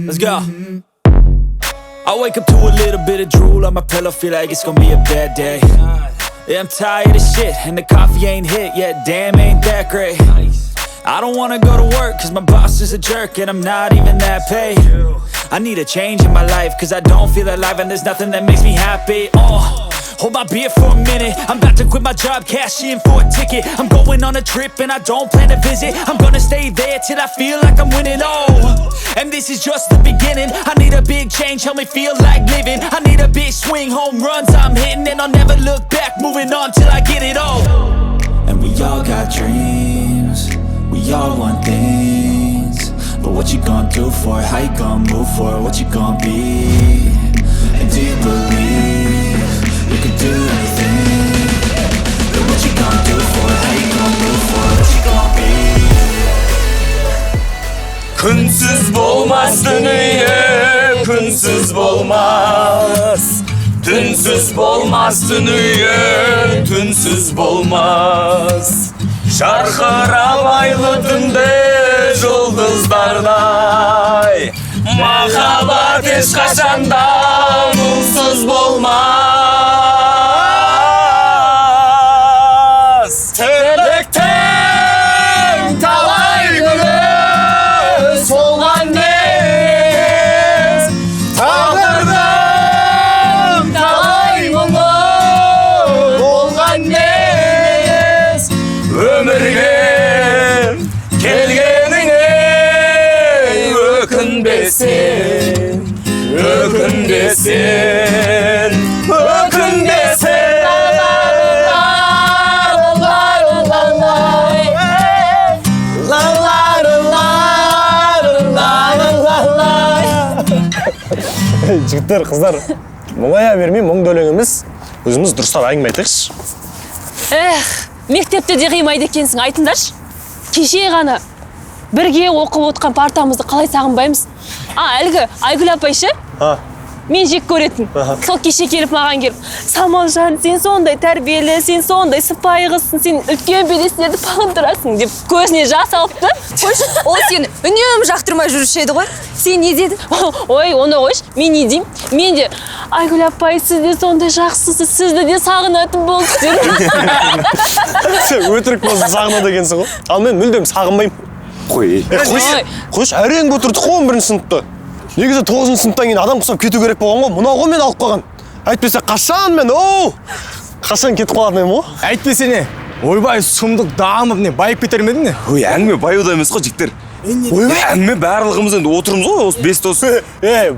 Let's go. I wake up to a little bit of drool on my pillow, feel like it's gonna be a bad day. Yeah, I'm tired of shit, and the coffee ain't hit yet, damn, ain't that great. I don't wanna go to work, cause my boss is a jerk, and I'm not even that paid. I need a change in my life, cause I don't feel alive, and there's nothing that makes me happy. Hold my beer for a minute, I'm about to quit my job, cash in for a ticket. I'm going on a trip and I don't plan to visit. I'm gonna stay there till I feel like I'm winning, and this is just the beginning. I need a big change, help me feel like living. I need a big swing, home runs I'm hitting, and I'll never look back, moving on till I get it all. And we all got dreams, we all want things, but what you gonna do for it? How you gonna move for it? What you gonna be? And do you believe you can do anything? But what you gonna do for it? How you gonna move for it? What you gonna be? Күнсіз болмас дүние, күнсіз болмас. Түнсіз болмас дүние, түнсіз болмас. Жарқырап айлы түнде жұлдыздардай, махаббат ешқашанда мұңсыз болмас. Тірліктің талай күні солған кез, тағдырдың талай мұңы болған кез, өмірге келгеніңе өкінбесең, өкінбесең, өкінбесең. Жігіттер, қыздар, мұңая бермей, мұңды өлең емес, өзіміз дұрыстап әңгіме айтайықшы. Мектепте де қимайды екенсің, айтыңдаршы. Кеше ғана бірге оқып отқан партамызды қалай сағынбаймыз? Әлгі Айгүл апай ше? Мен жек көретін. Сол кеше келіп маған келіп, Самалжан, сен сондай тәрбиелі, сен сондай сыпайы қызсың, сен үлкен белестерді бағындырасың деп көзіне жас алыпты. Қойшы, ол сені үнемі жақтырмай жүруші еді ғой. Сен не дедің? Ой, оны қойшы, мен не деймін? Мен де, Айгүл апай, сіз де сондай жақсысыз, сізді де сағынатын болды дедім. Сен өтірік болсын сағынады екенсің ғой. Ал мен мүлдем сағынбаймын. Қойшы, әрең отырдық қой 11-ші сыныпта. Негізі 9-ші сыныптан кейін адам құсап кету керек болған ғой. Мынау ғой мен алып қалған. Әйтпесе қашан мен, қашан кетіп қалатын едім ғой. Әйтпесе не? Ойбай, сұмдық дамып не, байып кетер ме едің не? Әңгіме баю да емес қой, жігіттер. Әңгіме барлығымыз енді отырмыз ғой, осы 5 дос.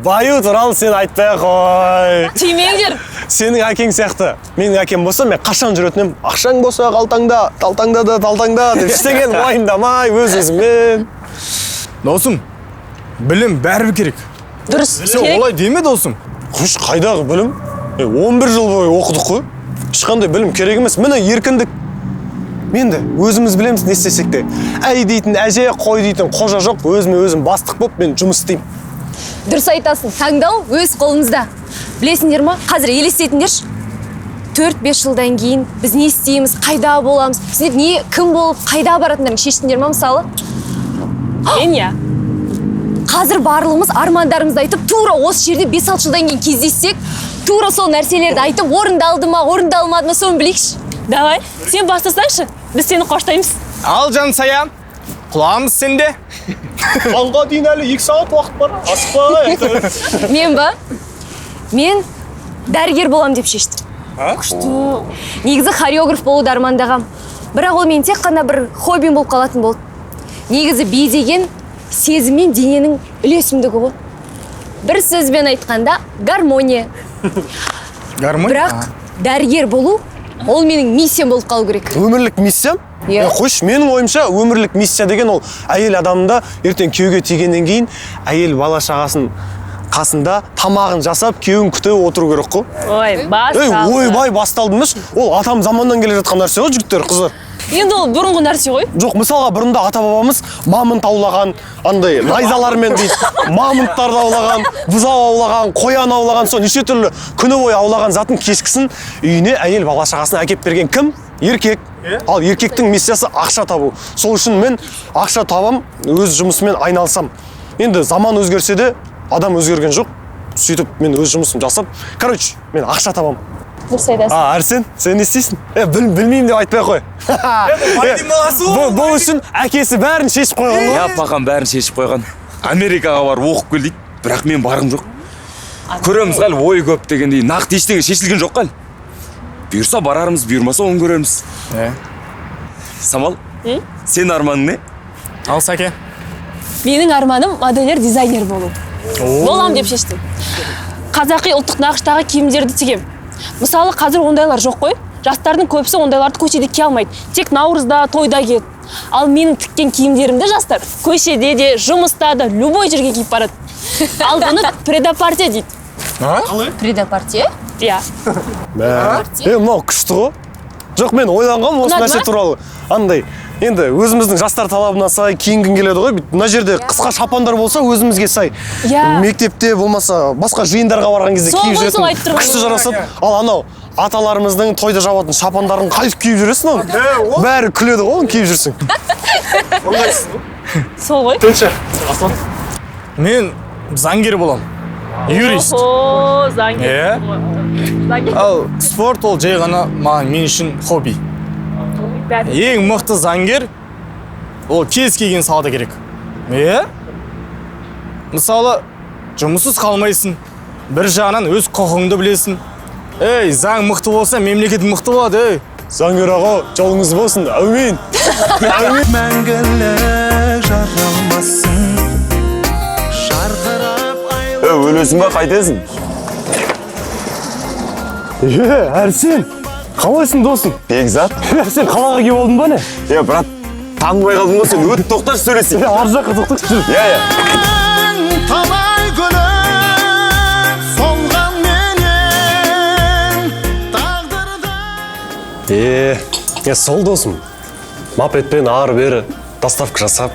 Баю туралы сен айтпай қой. Тимеңдер. Сенің әкең сияқты. Менің әкем болса, мен қашан жүретін едім? Ақшаң болса, қалтаңда, талтаңда деп ештеңені уайымдамай өз-өзіңмен. Досым, білім бәрібір керек. Дұрыс, Сен олай деме досым. Қош, қайдағы білім? 11 жыл бойы оқыдық қой. Ешқандай білім керек емес. Міне еркіндік. Менде өзіміз білеміз не істесек те. Әй дейтін әже, қой дейтін қожа жоқ. Өзіме өзім бастық болып мен жұмыс істеймін. Дұрыс айтасың, таңдау өз қолымызда. Білесіңдер ма? Қазір елестетіңдерші. 4-5 жылдан кейін біз не істейміз, қайда боламыз? Сіздер не, кім болып, қайда баратындарын шештіңдер ма мысалы? Мен я. Қазір барлығымыз армандарымызды айтып, тура осы жерде 5-6 жылдан кейін кездессек, тура сол нәрселерді айтып, орындалды ма, орындалмады ма, соны білейікші. Давай, сен бастасаңшы, біз сені қоштаймыз. Ал жан сая, құлағымыз сенде. Алға дейін әлі 2 сағат уақыт бар. Асықпай. Мен ба? Мен дәрігер болам деп шештім. Күшті. Негізі хореограф болуды армандағам. Бірақ ол мен тек қана бір хоббим болып қалатын болды. Негізі би деген сезім мен дененің үйлесімдігі ғой. Бір сөзбен айтқанда гармония. Гармония? Бірақ дәрігер болу ол менің миссиям болып қалу керек. Өмірлік миссиям? Қойш, менің ойымша өмірлік миссия деген ол әйел адамда ертең күйеуге тигеннен кейін әйел бала шағасын қасында тамағын жасап күйеуін күтіп отыру керек қой. Басталды. Ойбай, басталды емес. Ол атам заманнан келе жатқан нәрсе ғой, жігіттер, қыздар. Енді ол бұрынғы нәрсе ғой. Жоқ, мысалға бұрында ата-бабамыз мамонт аулаған, андай найзалармен дейді, мамонттарды аулаған, бұзау аулаған, қоян аулаған, сол неше түрлі күні бойы аулаған затын кешкісін үйіне әйел бала шағасын әкеп берген кім? еркек. Ал еркектің миссиясы ақша табу. Сол үшін мен ақша табам, өз жұмысымен айналсам. Енді заман өзгерсе де, адам өзгерген жоқ. Сөйтіп мен өз жұмысым жасап, короче, мен ақша табам. Дұрыс айтасың. Арсен, сен не істейсің? Білмеймін деп айтпай қой. Бұл үшін әкесі бәрін шешіп қойған ғой. Я пақам бәрін шешіп қойған. Америкаға барып оқып кел дейді. Бірақ мен барғым жоқ. Көреміз қал, ой көп дегендей, нақты ештеңе шешілген жоқ қал. Бұйырса барарымыз, бұйырмаса оны көреміз. Самал, сен арманың не? Ал Сәке. Менің арманым модельер дизайнер болу. Болам деп шештім. Қазақи ұлттық нақыштағы киімдерді тігем. Мысалы, қазір ондайлар жоқ қой. Жастардың көбісі ондайларды көшеде кие алмайды. Тек наурызда, тойда киеді. Ал менің тіккен киімдерімді жастар көшеде де, жұмыста да, любой жерге киіп барады. Ал бұны предапартия дейді. Предапартия? Иә. Мынау күшті ғой. Жоқ, мен ойланғам осы нәрсе туралы. Андай, енді өзіміздің жастар талабына сай киінгің келеді ғой. Мына жерде қысқа шапандар болса өзімізге сай. Мектепте болмаса басқа жиындарға барған кезде киіп жүретін күшті жарасады. Ал анау аталарымыздың тойда жабатын шапандарын қайтып киіп жүресің оны? Бәрі күледі ғой, киіп жүрсің. Сол ғой. Мен заңгер болам. Юрист. О, заңгер. Ал спорт ол жай ғана мен үшін хобби. Ең мықты заңгер ол кез келген салада керек. Мысалы, жұмыссыз қалмайсың. Бір жағынан өз құқығыңды білесің. Заң мықты болса, мемлекет мықты болады. Заңгер аға, жолыңыз болсын. Әумин. Мәңгілік жаралмасын. Өлесің ба, қайтесің? Әрсен, қалайсың досың? Бекзат. Сен қалаға келіп олдың ба не? Брат, танымай қалдың ба, сен өтіп тоқташы сөйлесің. Ар жаққа тоқташы жүр. Талай гүлім солған менен тағдырда. Сол досым. Мопедпен ары-бері доставка жасап.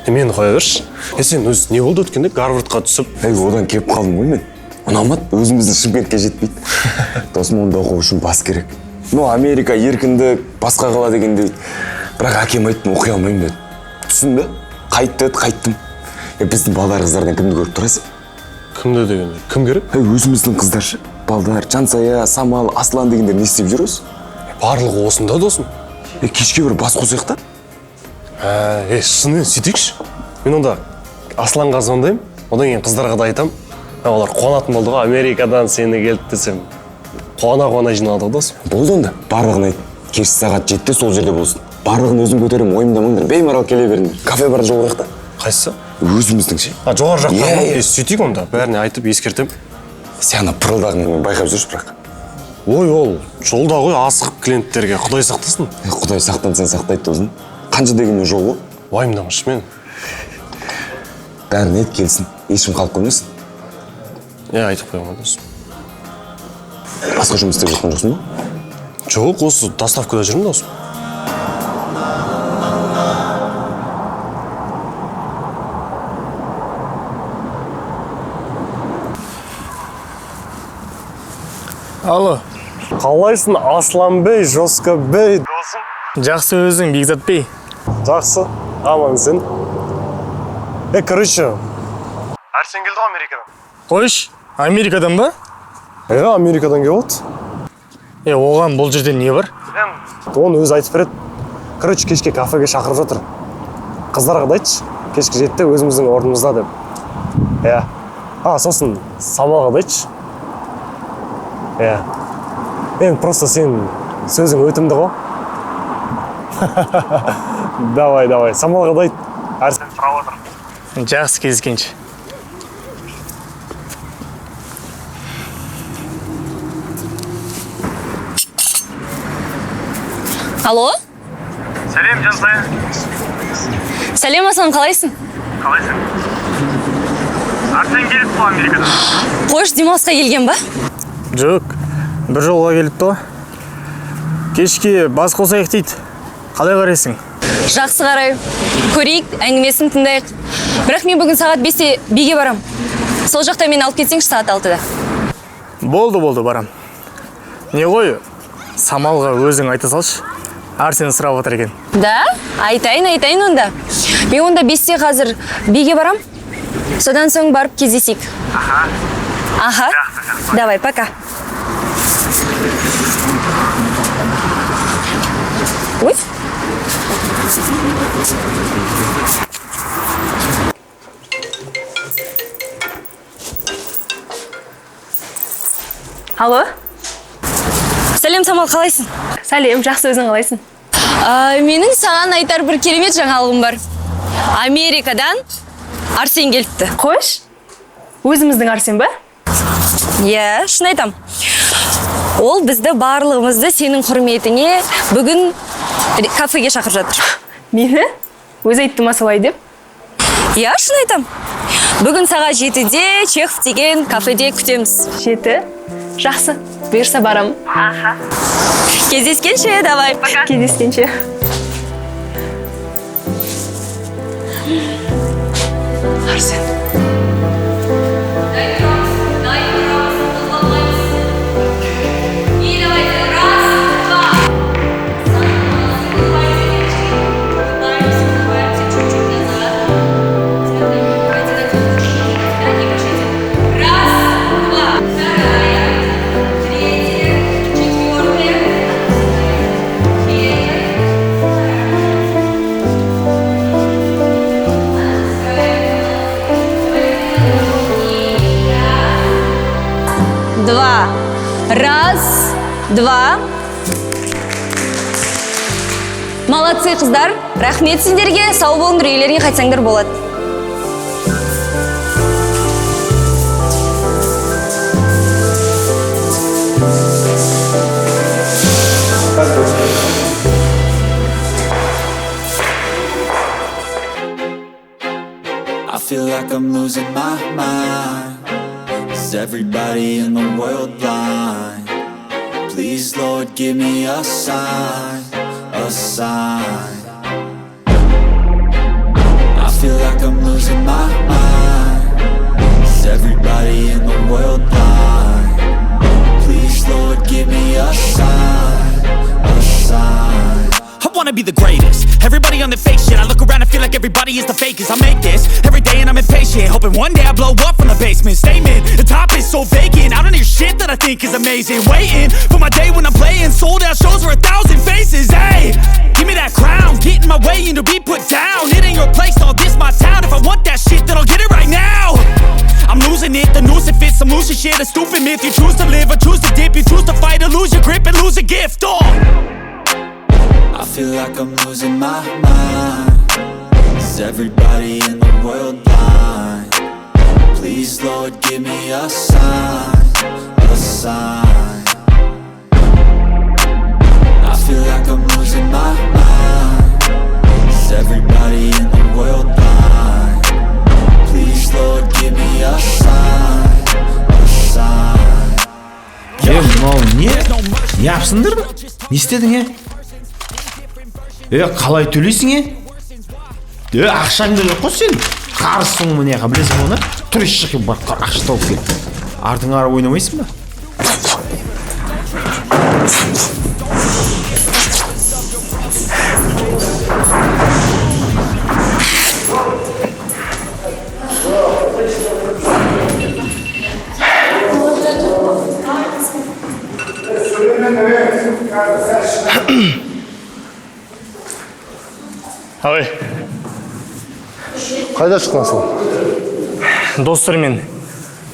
Мені қоя берші. Сен өзі не болды өткенде Гарвардқа түсіп? Одан кеп қалдым ғой мен. Ұнамады, өзіміздің Шымкентке жетпейді. Досым онда оқу үшін бас керек. Америка еркінді басқа қала дегенде. Бірақ әкем айттым, оқи алмаймын деді. Түсін бе? Қайттым. Біздің балдар қыздардан кімді көріп тұрасың? Кімді дегенде? Кім керек? Өзіміздің қыздаршы. Балдар, Жансая, Самал, Аслан дегендер не істеп жүр осы? Барлығы осында досым. Кешке бір бас қосайық та? Шынымен сөйтейікші. Мен онда Асланға звондаймын, одан кейін қыздарға да айтам. Олар қуанатын болды ғой, Америкадан сені келді десем. Қуана жиналды досым. Болды онда, барлығын айт. Кеш сағат 7-те сол жерде болсын. Барлығын өзім көтерем, ойымдамаңдар, беймарал келе беріңдер. Кафе бар жоғырақ та. Қайсысы? Өзіміздің ше. Жоғары жақта. Сөйтейік онда, бәріне айтып ескертем. Сен ана пырылдағыңмен байқап жүрші бірақ. Ой, ол жолда ғой асығып клиенттерге Құдай сақтасын. Құдай сақтансаң сақтайды досым. Қанша дегенмен жол ғой. Уайымдамашы мен. Бәрін ет келсін, ешкім қалып қоймасын. Айтып қойма досым. Басқа жұмыс істеп жатқан жоқсың ба? Жоқ, осы доставкада жүрмін досым. Алло. Қалайсың Аслан бей, Жосқа бей досым? Жақсы өзің, Бекзат бей. Жақсы, аман сен. Короче. Әрсен келді ғой Америкадан. Қойш, Америкадан ба? Америкадан келді. Оған бұл жерде не бар? Оны өзі айтып береді. Короче, кешке кафеге шақырып жатыр. Қыздарға да айтшы, кешке жетті өзіміздің орнымызда деп. Сосын Самалға да айтшы. Мен просто сен сөзің өтімді ғой. Давай, Самалға да айт. Әрсен сұрап отыр. Жақсы кездескенше. Алло? Сәлем, Жансая. Сәлем, Аслан, қалайсың? Қалайсың? Арсен келіп қой Америкадан. Қош, демалысқа келген ба? Жоқ, бір жолға келіпті ғой. Кешке бас қосайық дейді. Қалай қарайсың? Жақсы қарай. Көрейік, әңгімесін тыңдайық. Бірақ мен бүгін сағат 5-те биге барам. Сол жақта мені алып кетсеңші сағат 6-да. Болды, барам. Не ғой? Самалға өзің айта салшы. Арсен сұрап отыр екен. Да? Айтайын онда. Мен онда 5-те қазір биге барам. Содан соң барып кездесейік. Аха. Давай, пока. Ой. Алло? Сәлем, Самал, қалайсың? Сәлем, жақсы, өзің қалайсың? Менің саған айтар бір керемет жаңалығым бар. Америкадан Арсен келіпті. Қош? Өзіміздің Арсен ба? Иә, шын айтам. Ол бізді барлығымызды сенің құрметіңе бүгін кафеге шақырып жатыр. Мені? Өзі айтты ма солай деп? Иә, шын айтам. Бүгін сағат 7-де Чехов деген кафеде күтеміз. 7? Жақсы, бұйырса барам. Кездескенше, давай. Кездескенше. Арсен. Два. Раз, два. Молодцы, қыздар. Рахмет сендерге. Сау болыңдар, үйлеріңе қайтсаңдар болады. I feel like I'm losing my mind. Is everybody in the world blind? Please, Lord, give me a sign, a sign. I feel like I'm losing my mind. Is everybody in the world blind? Please, Lord, give me a sign, a sign. I wanna be the greatest. Everybody on the fake shit. I look around and feel like everybody is the fakest. I make this every day and I'm impatient, hoping one day I blow up from the basement. Statement, the top is so vacant. I don't hear shit that I think is amazing. Waiting for my day when I'm playing sold out shows for 1,000 faces. Hey, give me that crown, get in my way and to be put down. It ain't your place, all this my town. If I want that shit, then I'll get it right now. I'm losing it, the noose it fits. I'm losing shit, a stupid myth. You choose to live or choose to dip. You choose to fight or lose your grip and lose a gift. I feel like I'm losing my mind. Is everybody in the world blind? Please, Lord, give me a sign, a sign. I feel like I'm losing my mind. Is everybody in the world blind? Please, Lord, give me a sign, a sign. Мынау не? Не yapsındır? Не істедің, қалай төлейсің, ақшаңды жоқ қой сен. Қарысың мұны, білесің оны? Тұр шықып бар, ақша тауып кел. Артың ары ойнамайсың ба? Ой. Қайда шыққансың? Достармен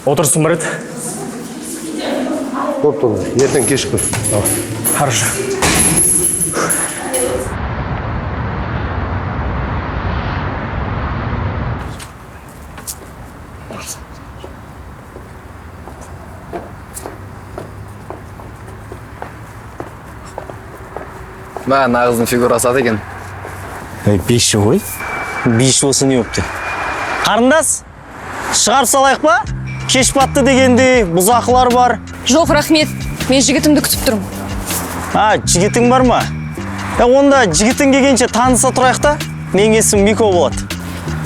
отырсын бар еді. Көп болды. Ертең кешкі. Хорошо. Ана қыздың фигурасы ат екен. Беші ғой. Беші болса не өпті. Қарындас, шығарып салайық па? Кеш батты дегенде бұзақылар бар. Жоқ, рахмет. Мен жігітімді күтіп тұрмын. Жігітің бар ма? Онда жігітің келгенше таныса тұрайық та, менің есімім Мико болады.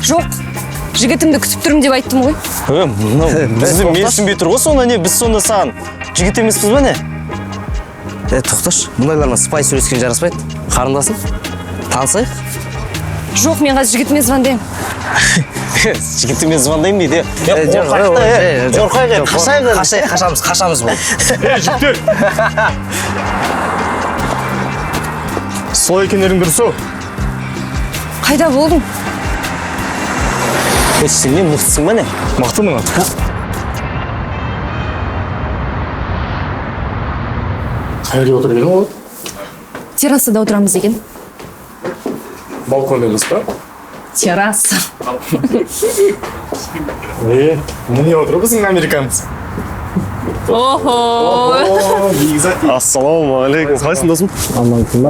Жоқ, жігітімді күтіп тұрмын деп айттым ғой. Бізді менсінбей тұр ғой, сонда не? Біз сонда саған жігіт емеспіз ба не? Тоқташ, бұндайлармен сыпайы сөйлескен жараспайды. Қарындасың? Танысайық? Жоқ, мен қазір жігітіме звондаймын. Жігітіме звондаймын дейді. Қашамыз бұл. Жігіттер! Сол екендерің дұрыс-ау? Қайда болдың? Сен не мықтысың ба не? Мықтымын. Қайда отыр едің ғой? Террасада отырамыз деген. Балконда емес па? Терраса. Міне отыр біздің американец. Охо. Ассаламу алейкум. Қалайсың досым? Амансың ба?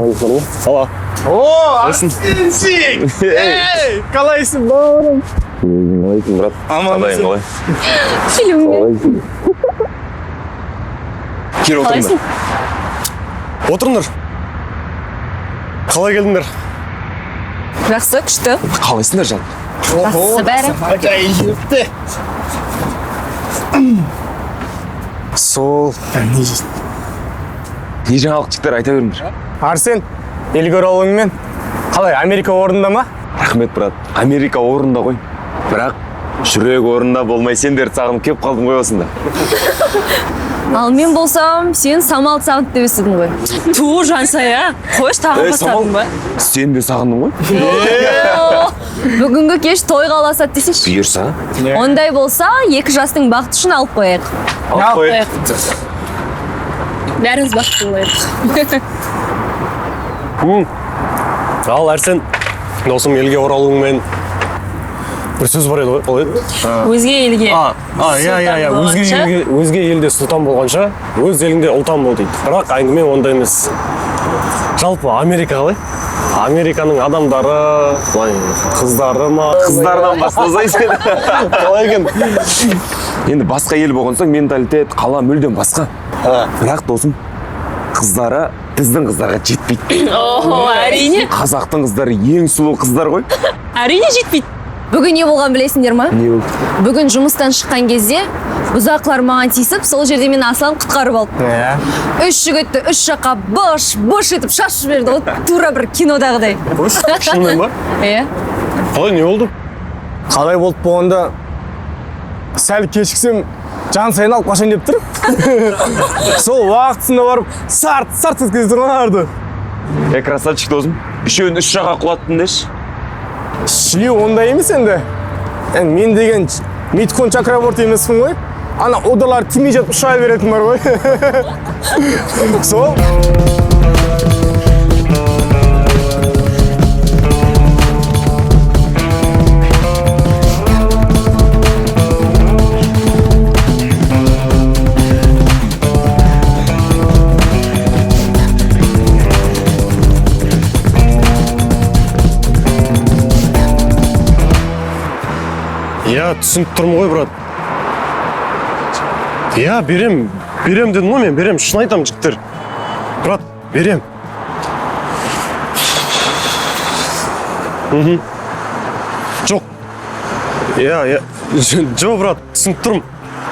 Ала. О, Астенсик! Ей, қалайсың бауырым? Қалайсың, брат? Амансың. Қалай? Фильмге. Кел отырыңдар. Отырыңдар. Қалай келдіңдер? Жақсы, күшті. Қалайсыңдар жан? Жақсы бәрі. Акай жүріпті. Сол. Не жаңалықчықтар айта беріңдер. Арсен, елге оралуыңмен қалай, Америка орнында ма? Рахмет, брат. Америка орнында ғой. Бірақ жүрек орнында болмай сендерді сағынып кеп қалдым ғой осында. Ал мен болсам, сен самал сағынып деп естідім ғой. Ту, Жансая. Қош, тағы бастадың ба? Сен де сағындың ғой? Бүгінгі кеш тойға аласады десеші. Бұйырса. Ондай болса, екі жастың бақыты үшін алып қояйық. Алып қояйық. Бәріңіз бақытты болайық. Ал Арсен, досым елге оралуыңмен бір сөз бар еді ғой, қалай еді? Өзге елге. Өзге елде сұлтан болғанша, өз еліңде ұлтан бол дейді. Бірақ әңгіме ондай емес. Жалпы Америка қалай? Американың адамдары, қыздары ма? Қыздардан бастасайсың. Қалай екен? Енді басқа ел болған соң менталитет, қала мүлдем басқа. Бірақ досым, қыздары біздің қыздарға жетпейді. Охо, әрине. Қазақтың қыздары ең сұлу қыздар ғой. Әрине жетпейді. Бүгін не болған білесіңдер ма? Не болды? Бүгін жұмыстан шыққан кезде бұзақылар маған тиісіп, сол жерде мен Аслан құтқарып алды. Үш жігітті үш жаққа бұш етіп шашып жіберді ғой. Тура бір кинодағыдай. Шынымен ба? Иә. Қалай, не болды? Қалай болып болғанда сәл кешіксем Жансаяны алып қашайын деп тұр. Сол уақытысында барып сарт еткізді тұрғанарды. Красавчик досым. Үшеуін үш жаққа құлаттың деші. Шлеу ондай емес енді. Мен деген Миткон Чакраборти емеспін ғой. Ана удалар тимей жатып ұша беретін бар ғой. Сол. Түсініп тұрмын ғой, брат. Берем дедім ғой, мен берем. Шын айтам, жігіттер. Брат, берем. Жоқ. Жоқ, брат, түсініп тұрмын.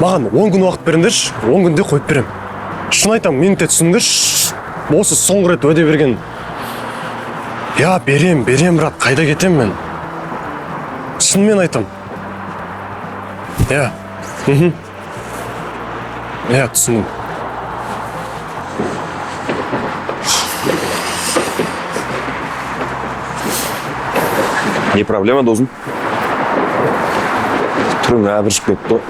Маған 10 күн уақыт беріңдерші, 10 күнде қойып берем. Шын айтам, мені де түсіндірші. Осы соңғы рет уәде берген. Берем, брат, қайда кетем мен? Шынымен айтам. Түсіндім. Не проблема, досым? Түрің әбіршіп кетті.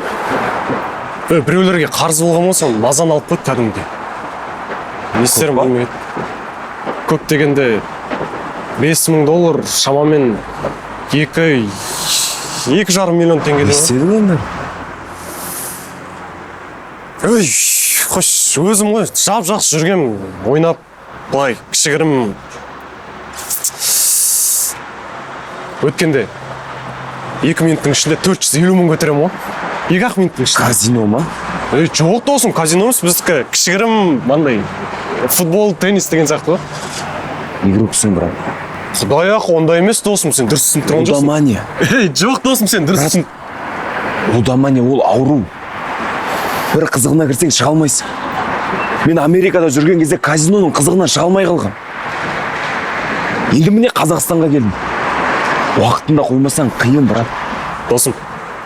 Біреулерге қарыз болған болсам, мазан алып қойды кәдімгі. Не істерім білмейді. Көп дегенде $5,000 шамамен 2,5 миллион теңге. Не істедің онда? Қош, өзім ғой, жап-жақсы жүргем, ойнап, былай, кішігірім. Өткенде 2 минуттың ішінде 450 мың көтерем ғой. 2-ақ минуттың ішінде. Казино ма? Жоқ досым, казино емес, біздікі кішігірім, мандай, футбол, теннис деген сияқты ғой. Игроксың, брат. Құдай-ақ, онда емес досым, сен дұрыс түсініп тұрған жоқсың. Лудомания. Жоқ досым, сен дұрыс түсін. Лудомания ол ауру. Бір қызығына кірсең шыға алмайсың. Мен Америкада жүрген кезде казиноның қызығынан шыға алмай қалғам. Енді міне Қазақстанға келдім. Уақытында қоймасаң қиын, брат. Досым,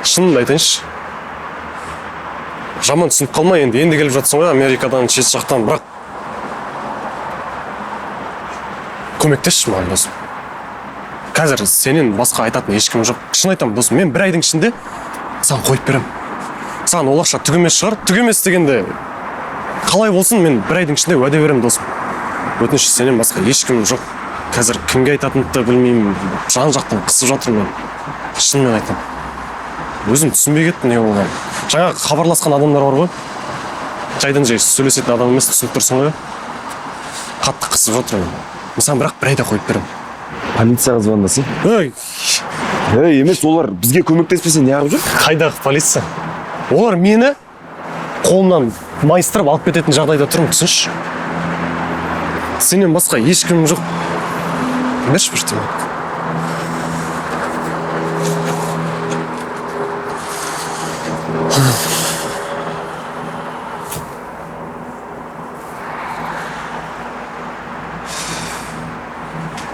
шынымды айтайыншы. Жаман түсініп қалма, енді келіп жатсың ғой Америкадан, шет жақтан, бірақ көмектесші маған, досым. Қазір сенен басқа айтатын ешкім жоқ. Шын айтамын, досым, мен бір айдың ішінде саған қойып берем. Саған ол ақша түк емес шығар, түк емес дегенде қалай болсын, мен бір айдың ішінде уәде берем, досым. Өтініш, сенен басқа ешкім жоқ. Қазір кімге айтатынымды білмеймін, жан-жақтан қысып жатырмын мен. Шынымен айтамын. Өзім түсінбей кеттім не болған. Жаңа хабарласқан адамдар бар ғой. Жайдан жай сөйлесетін адам емес, түсініп тұрсың ғой. Қатты қысып жатырмын. Мысалы, бірақ бір айда қойып берем. Полицияға звондасың? Емес, олар бізге көмектеспесе не қылып жүр? Қайдағы полиция? Олар мені қолымнан майыстырып алып кететін жағдайда тұрмын, түсінші. Сенен басқа ешкім жоқ. Берші бір темек.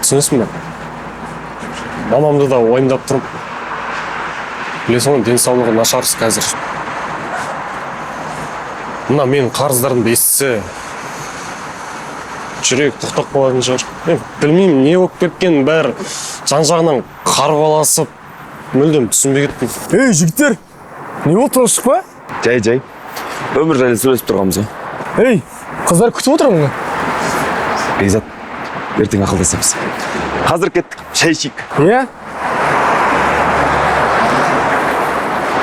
Түсінесің бе? Мамамды да уайымдап тұрып. Білесің ғой, денсаулығы нашарсыз қазір. Мына менің қарыздарымды естісе, жүрек тоқтап қалатын шығар. Мен білмеймін, не болып кеткенін бәрі жан-жағынан қарбаласып, мүлдем түсінбей кеттім. Ей, жігіттер, не болып тұрсыз ба? Жай. Өмір жайлы сөйлесіп тұрғанбыз ғой. Ей, қыздар күтіп отыр мұны. Бекзат, ертең ақылдасамыз. Қазір кеттік, шай ішейік. Иә?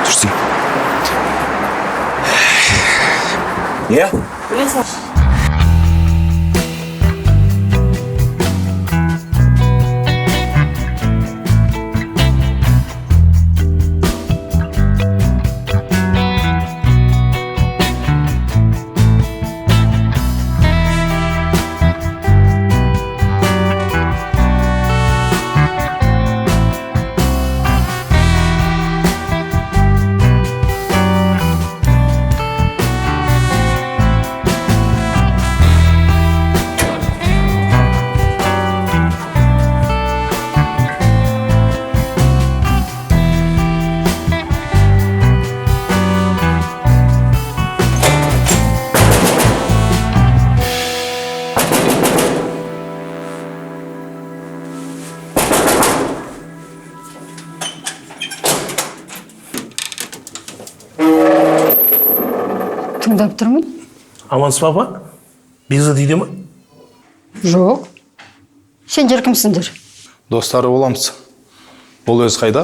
Жүрсің. Иә? Тыңдап тұрмын. Амансыз папа? Бекзат үйде ме? Жоқ. Сендер кімсіңдер? Достары боламыз. Ол өз қайда?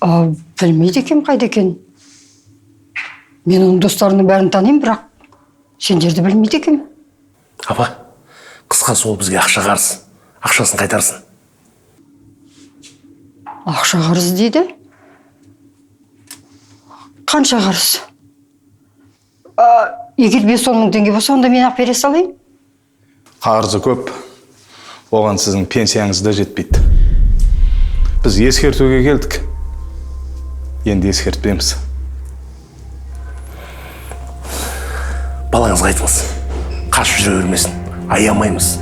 Білмейді екем қайда екен. Мен оның достарының бәрін танимын, бірақ сендерді білмейді екем. Апа, қысқасы ол бізге ақша қарыз. Ақшасын қайтарсын. Ақша қарыз дейді? Қанша қарыз? Егер 5-10 мың теңге болса, онда мен ақ бере салайын. Қарызы көп. Оған сіздің пенсияңыз да жетпейді. Біз ескертуге келдік. Енді ескертпейміз. Балаңызға айтыңыз. Қашып жүре бермесін. Аямаймыз.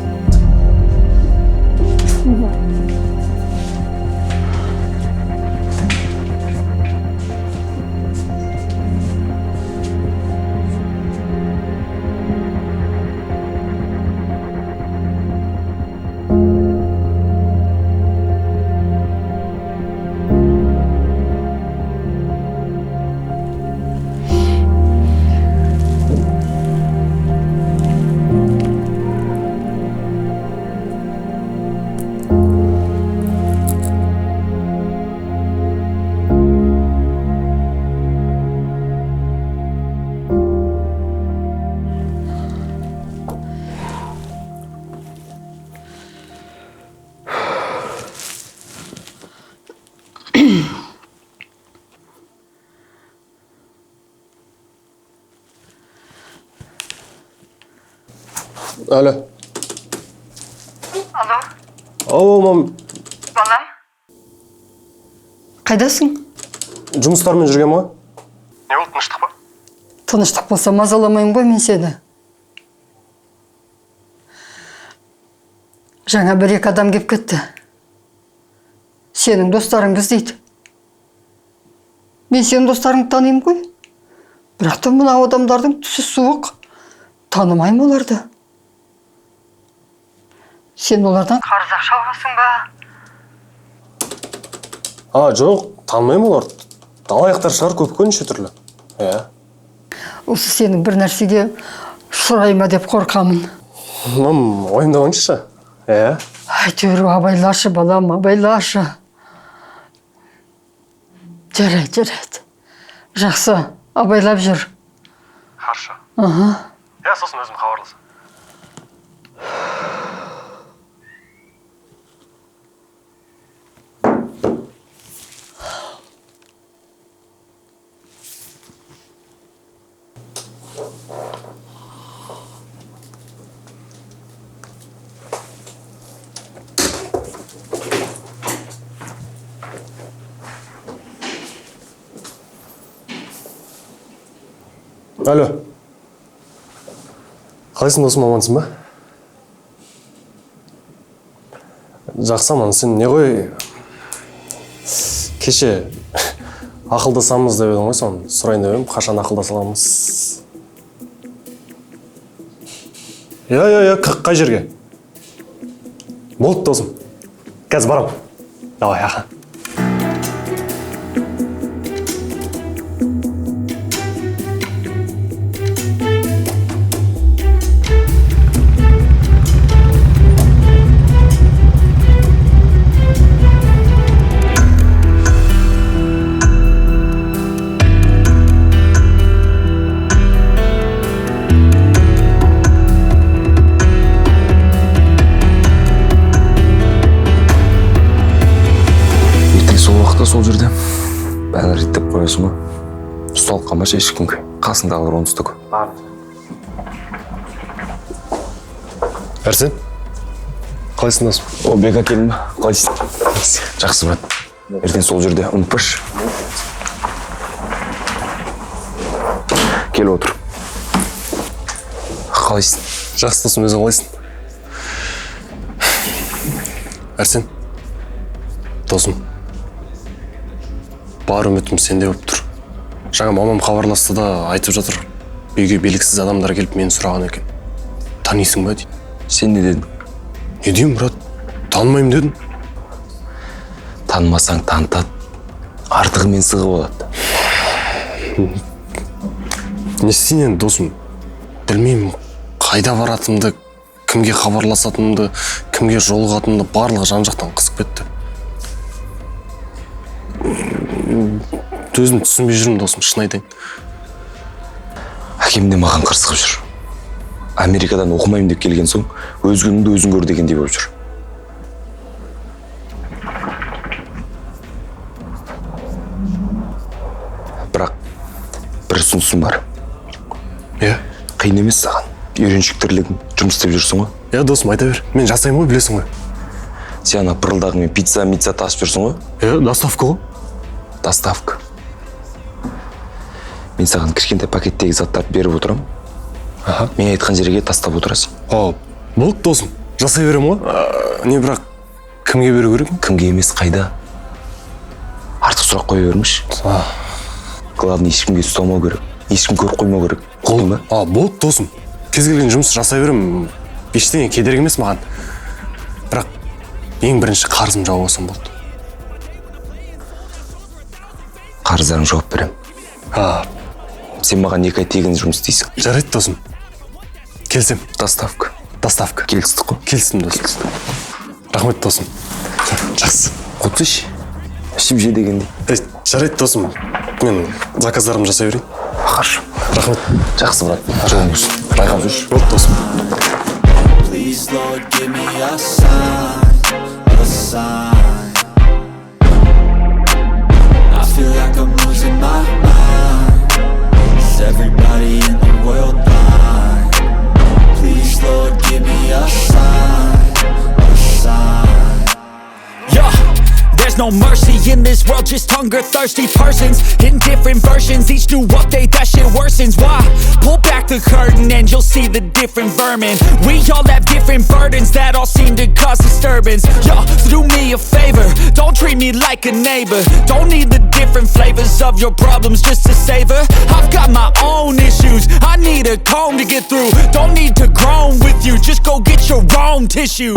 Алло. Алло, мам. Балам. Қайдасың? Жұмыстармен жүрген ма? Не болды, тыныштық па? Тыныштық болса мазаламайын ғой мен сені. Жаңа бір-екі адам кеп кетті. Сенің достарың іздейді. Мен сенің достарыңды танимын ғой. Бірақ та мына адамдардың түсі суық. Танымаймын оларды. Сен олардан қарыз ақша аласың ба? Жоқ, танымаймын оларды. Алаяқтар шығар көп қой неше түрлі. Осы сенің бір нәрсеге ұшырайма деп қорқамын. Ойымдамаңызшы. Әйтеуір абайлашы, балам, абайлашы. Жарайды. Жақсы, абайлап жүр. Хорошо. Сосын өзім хабарласам. Алло. Қалайсың досым, амансың ба? Жақсы аман, сен не ғой? Кеше ақылдасамыз деп едің ғой, соны сұрайын деп едім, қашан ақылдаса аламыз? Қай жерге? Болды досым. Қазір барам. Давай, аха. Сол жерде бәрін реттеп қоясың ба? Ұсталып қалмашы ешкімге. Қасындағылар оңтүстік. Әрсен, қалайсың досым? Бек әкелдің ба? Қалайсың? Жақсы брат. Ертең сол жерде ұмытпашы. Кел отыр. Қалайсың? Жақсы досым, өзің қалайсың? Әрсен, досым. Бар үмітім сенде болып тұр. Жаңа мамам хабарласты да айтып жатыр. Үйге белгісіз адамдар келіп мені сұраған екен. Танисың ба дейді. Сен не дедің? Не деймін, брат? Танымаймын дедің. Танымасаң танытады. Артығымен сығып алады. Не істейін енді досым? Білмеймін, қайда баратынымды, кімге хабарласатынымды, кімге жолығатынымды барлығы жан-жақтан қызып кетті. Өзім түсінбей жүрмін досым, шын айтайын. Әкем де маған қырсығып жүр. Америкадан оқымаймын деп келген соң, өзгеніңді өзің көр дегендей болып жүр. Бірақ бір ұсынысым бар. Қиын емес саған. Үйреншіктерлігің жұмыс істеп жүрсің ғой? Досым, айта бер. Мен жасаймын ғой, білесің ғой. Сен ана пырылдағымен пицца тасып жүрсің ғой? Доставка ғой. Доставка. Мен саған кішкентай пакеттегі заттарды беріп отырам. Мен айтқан жерге тастап отырасың. Болды досым, жасай берем ғой. Не бірақ кімге беру керек? Кімге емес, қайда? Артық сұрақ қоя бермеш. Главное, ешкімге ұсталмау керек. Ешкім көріп қоймау керек. Құлдың ба? Болды досым. Кез келген жұмыс жасай берем. Ештеңе кедергі емес маған. Бірақ ең бірінші қарызым жауап алсам болды. Қарыздарың жауап берем. Сен маған 2 ай тегін жұмыс істейсің. Жарайды досым. Келсем. Доставка. Келістік қой. Келістім досым. Рахмет досым. Жақсы. Құтсыш. Ішіп же дегенде. Жарайды досым. Мен заказдарымды жасай берейін. Хорошо. Рахмет. Жақсы брат. Жолың болсын. Байқап жүр. Болды досым. Please Lord, give me a sign. I feel like I'm losing my mind. Is everybody in the world blind? Please Lord, give me a sign. Yeah, there's no mercy in this this world just hunger-thirsty persons in different versions. Each new update, that shit worsens. Why? Pull back the curtain and you'll see the different vermin. We all have different burdens that all seem to cause disturbance. Yo, do me a favor, don't treat me like a neighbor. Don't need the different flavors of your problems just to savor. I've got my own issues, I need a comb to get through. Don't need to groan with you, just go get your own tissue.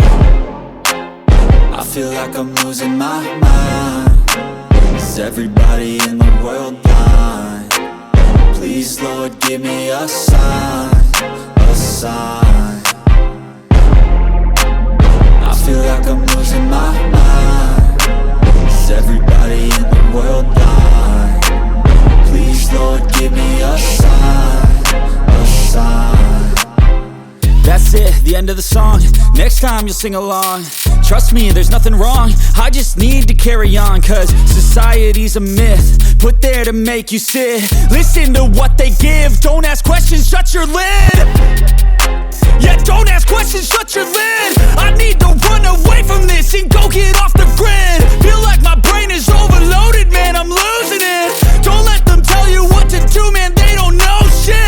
I feel like I'm losing my mind. Is everybody in the world blind? Please, Lord, give me a sign, a sign. I feel like I'm losing my mind. Is everybody in the world blind? Please, Lord, give me a sign, a sign. That's it, the end of the song. Next time you'll sing along. Trust me, there's nothing wrong. I just need to carry on, cause society's a myth put there to make you sit. Listen to what they give. Don't ask questions, shut your lid. Yeah, don't ask questions, shut your lid. I need to run away from this and go get off the grid. Feel like my brain is overloaded, man, I'm losing it. Don't let them tell you what to do, man, they don't know shit.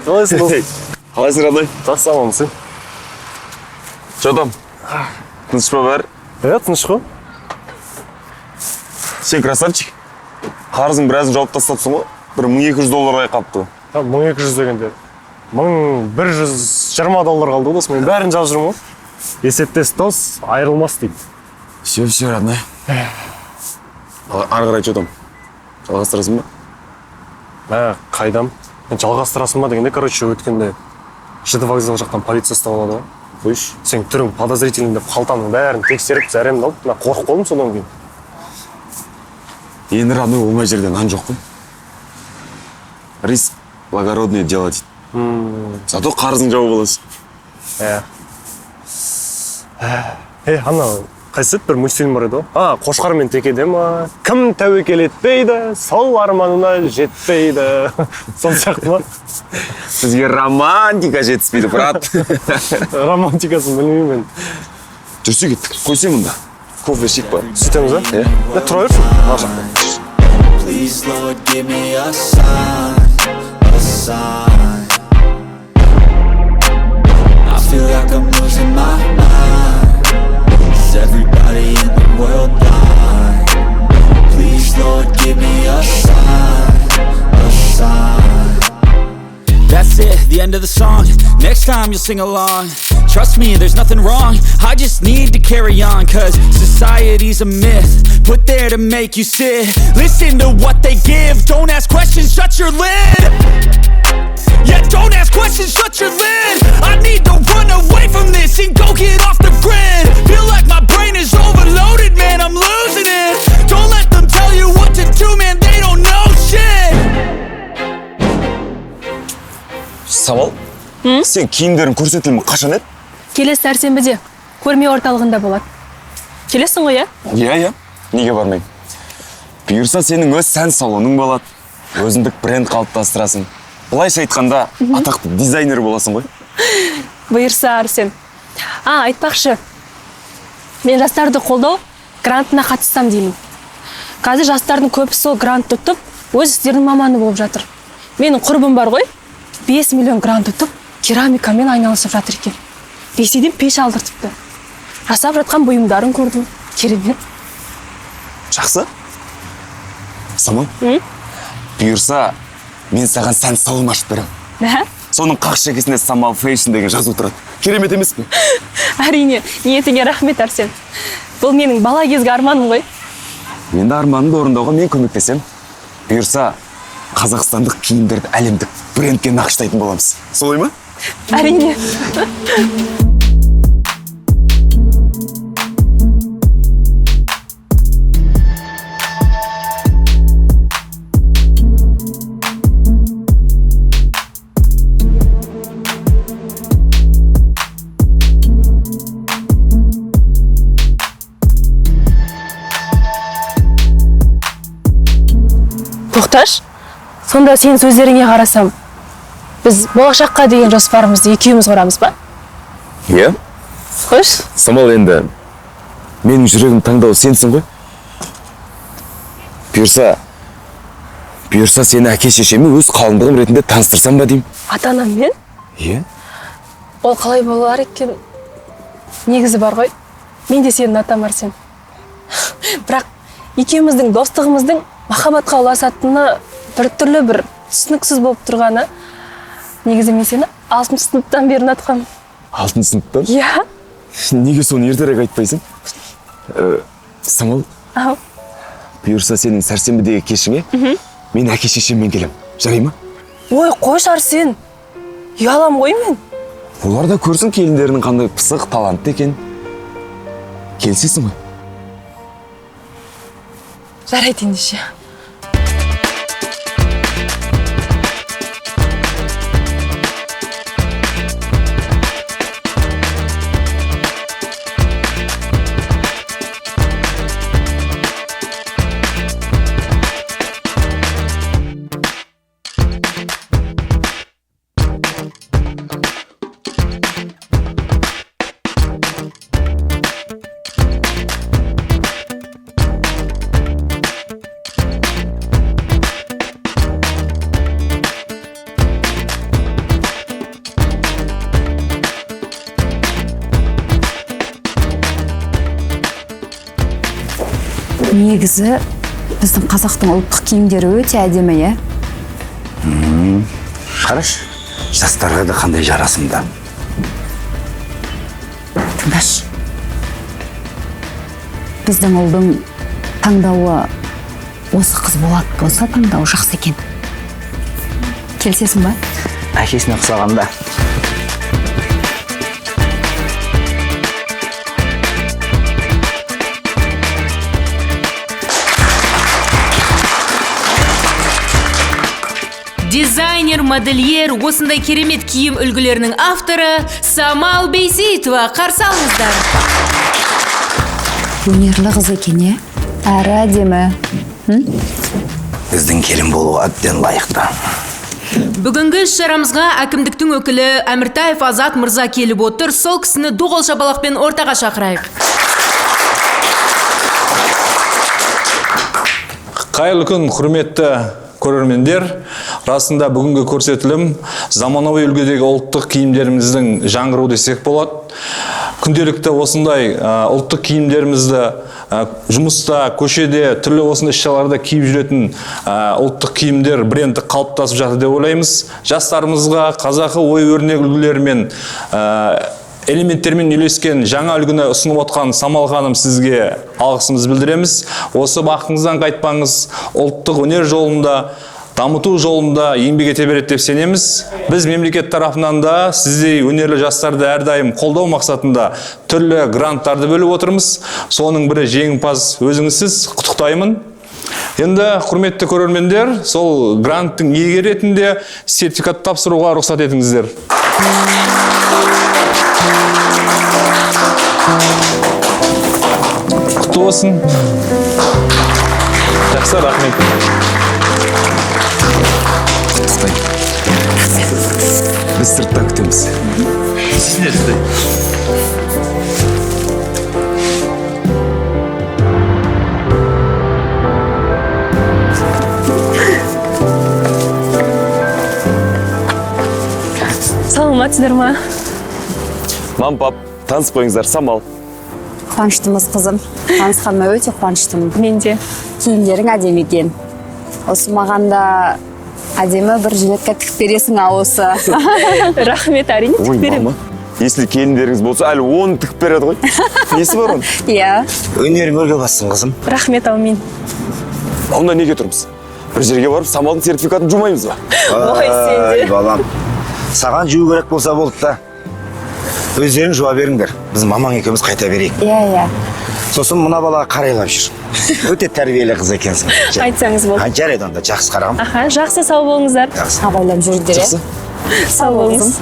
Қалайсың дос? Қалайсың Радай? Жақсы амансың. Жодам, тыныш па бәрі? Иә, тыныш қой. Сен красавчик. Қарызың біразын жауып тастапсың ғой. Бір $1200 қапты. 1200 дегенде. $1120 қалды дос. Мен бәрін жазып жүрмін ғой. Есептес дос, айырылмас дейді. Все, родной. Ары қарай жодам. Жалғастырасың ба? Қайдам? Мен жалғастырасың ба дегенде, короче, өткенде ЖД вокзал жақтан полиция ұстап алады ғой. Қойшы. Сен түрің подозрительный деп қалтамның бәрін тексеріп, зәремді алып, мен қорқып қалдым содан кейін. Енді родной болмай жерде нан жоқ қой. Риск благородное дело дейді. Зато қарызың жауып аласың. Ана, қайсы бір мультфильм бар еді ғой? Қошқар мен текеде ма? Кім тәуекел етпейді, сол арманына жетпейді. Сол сияқты ма? Сізге романтика жетіспейді, брат. Романтикасын білмеймін мен. Жүрсе кеттік, қойсай мұнда. Кофе ішейік па? Сөйтеміз, а? Тұра берсін. Please, Lord, give me a sign, a sign. I feel like I'm losing my mind. Is everybody in the world blind? Please, Lord, give me a sign, a sign. That's it, the end of the song. Next time you'll sing along. Trust me, there's nothing wrong. I just need to carry on, cause society's a myth put there to make you sit. Listen to what they give. Don't ask questions, shut your lid. Yeah, don't ask questions, shut your lid. I need to run away from this and go get off the grid. Feel like my brain is overloaded, man, I'm losing it. Don't let them tell you what to do, man, they don't know shit. Самал, сен киімдерін көрсетілімі қашан еді? Келесі сәрсенбіде көрме орталығында болады. Келесің ғой, Иә, неге бармайым? Бұйырса сенің өз сән салоның болады, өзіндік бренд қалыптастырасың. Былайша айтқанда атақты дизайнер боласың ғой. Бұйырса, Арсен. Айтпақшы, мен жастарды қолдау грантына қатыссам деймін. Қазір жастардың көбісі сол грант тұтып, өз істерінің маманы болып жатыр. Менің құрбым бар ғой, 5 миллион грант тұтып, керамикамен айналысып жатыр екен. Ресейден пеш алдыртыпты. Жасап жатқан бұйымдарын көрдім. Керемет. Жақсы. Самал, бұйырса, мен саған сән салон ашып беремін. Соның қақ шекесіне Самал Фэйшн деген жазу тұрады. Керемет емес пе? Әрине, ниетіңе рахмет, Арсен. Бұл менің бала кезгі арманым ғой. Енді арманымды орындауға мен көмектесем. Бұйырса, қазақстандық киімдерді әлемдік брендке нақыштайтын боламыз. Солай ма? Әрине. Тоқташ, сонда сенің сөздеріңе қарасам, біз болашаққа деген жоспарымызды екеуміз құрамыз ба? Иә. Қош. Самал, енді менің жүрегім таңдау сенсің ғой. Бұйырса сені әке-шешеме өз қалыңдығым ретінде таныстырсам ба деймін. Ата-анаммен? Иә. Ол қалай болар екен? Негізі бар ғой. Мен де сенің атам Арсен. Бірақ екеуміздің достығымыздың махаббатқа ұласатыны біртүрлі бір түсініксіз болып тұрғаны. Негізі мен сені 6 сыныптан бері ұнатқанмын. 6 сыныптан? Иә. Неге соны ертерек айтпайсың? Самал, бұйырса сенің сәрсенбідегі кешіңе мен әке-шешеммен келем. Жарай ма? Ой, қош Арсен. Ұялам ғой мен. Олар да көрсін келіндерінің қандай пысық, талантты екен. Келсесің ғой? Жарайды ендеше. Негізі біздің қазақтың ұлттық киімдері өте әдемі, е? Қараш, жастарға да қандай жарасымды. Тыңдаш. Біздің ұлдың таңдауы осы қыз болады болса, таңдауы жақсы екен. Келсесің ба? Әкесіне ұқсағанда. Дизайнер, модельер, осындай керемет киім үлгілерінің авторы Самал Бейсейтова. Қарсы алыңыздар. Өнерлі қыз екен, е? Әрі әдемі. Біздің келін болуға әбден лайықты. Бүгінгі іс-шарамызға әкімдіктің өкілі Әміртаев Азат мырза келіп отыр. Сол кісіні доғал шапалақпен ортаға шақырайық. Қайырлы күн, құрметті көрермендер, расында бүгінгі көрсетілім заманауи үлгідегі ұлттық киімдеріміздің жаңғыруы десек болады. Күнделікті осындай ұлттық киімдерімізді жұмыста, көшеде, түрлі осындай іс-шараларда киіп жүретін ұлттық киімдер бренді қалыптасып жатыр деп ойлаймыз. Жастарымызға қазақы ой-өрнек үлгілермен элементтермен үйлескен жаңа үлгіні ұсынып отқан Самал ханым сізге алғысымызды білдіреміз. Осы бақытыңыздан қайтпаңыз, ұлттық өнер жолында, дамыту жолында еңбек ете береді деп сенеміз. Біз мемлекет тарапынан да сіздей өнерлі жастарды әрдайым қолдау мақсатында түрлі гранттарды бөліп отырмыз. Соның бірі жеңімпаз өзіңізсіз. Құттықтаймын. Енді құрметті көрермендер, сол гранттың иегері ретінде сертификат тапсыруға рұқсат етіңіздер. Құтты болсын. Жақсы, рахмет. Біз сырттан күтеміз. Сіз нерсінде? Саламатсыздар ма? Мам, пап, таныс қойыңыздар, Самал. Қуаныштымыз қызым. Танысқаныма өте қуаныштымын. Мен де. Киімдерің әдемі екен. Осы мағанда әдемі бір жилетка тігіп бересің осы. Рахмет, әрине тігіп беремін. Ой, мама, если келіндеріңіз болса, әлі оны тігіп береді ғой. Несі бар оның? Иә. Өнерің өрге бассын, қызым. Рахмет, аумин. Онда неге тұрмыз? Бір жерге барып, Самалдың сертификатын жумаймыз ба? Ой, сенде. Балам, саған жуу керек болса болды да. Өздерің жуа беріңдер. Біз мамаң екеуміз қайта берейік. Иә. Сосын мына балаға қарайлап жүр. Өте тәрбиелі қыз екенсің. Айтсаңыз болды. Жарайды онда, жақсы қарағым. Аха, жақсы, сау болыңыздар. Абайлап жүрдер. Сау болыңыз.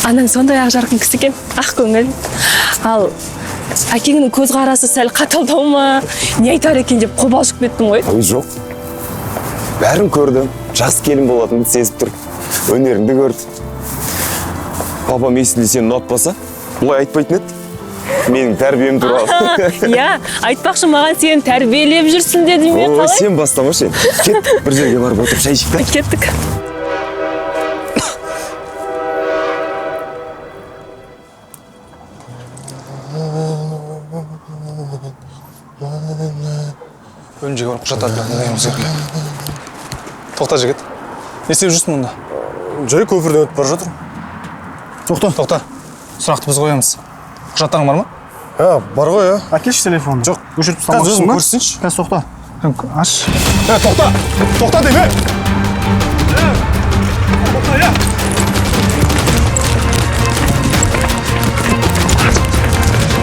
Анаң сондай ақ жарқын кісі екен, ақ көңіл. Ал әкеңнің көз қарасы сәл қаталдау ма? Не айтар екен деп қобалжып кеттім ғой. Ой, жоқ. Бәрін көрдім. Жас келін болатынды сезіп тұр. Өнеріңді көрді. Папам есінде сені ұнатпаса, бұлай айтпайтын еді. Менің тәрбием туралы. Иә, айтпақшы маған сені тәрбиелеп жүрсін дедім мен қалай? Ой, сен бастамашы енді. Кет, бір жерге барып отырып шай ішіп та. Кеттік. Бөлімшеге барып құжаттарды дайындаймыз керек. Тоқта жігіт. Не істеп жүрсің мұнда? Жай көпірден өтіп бара жатыр. Тоқта. Сұрақты біз қоямыз. Құжаттарың бар ма? Бар ғой, Әкелші телефонды. Жоқ. Өшіріп ұстамақсың ба? Көрсінші. Қазір тоқта. Аш. Тоқта! Тоқта деме!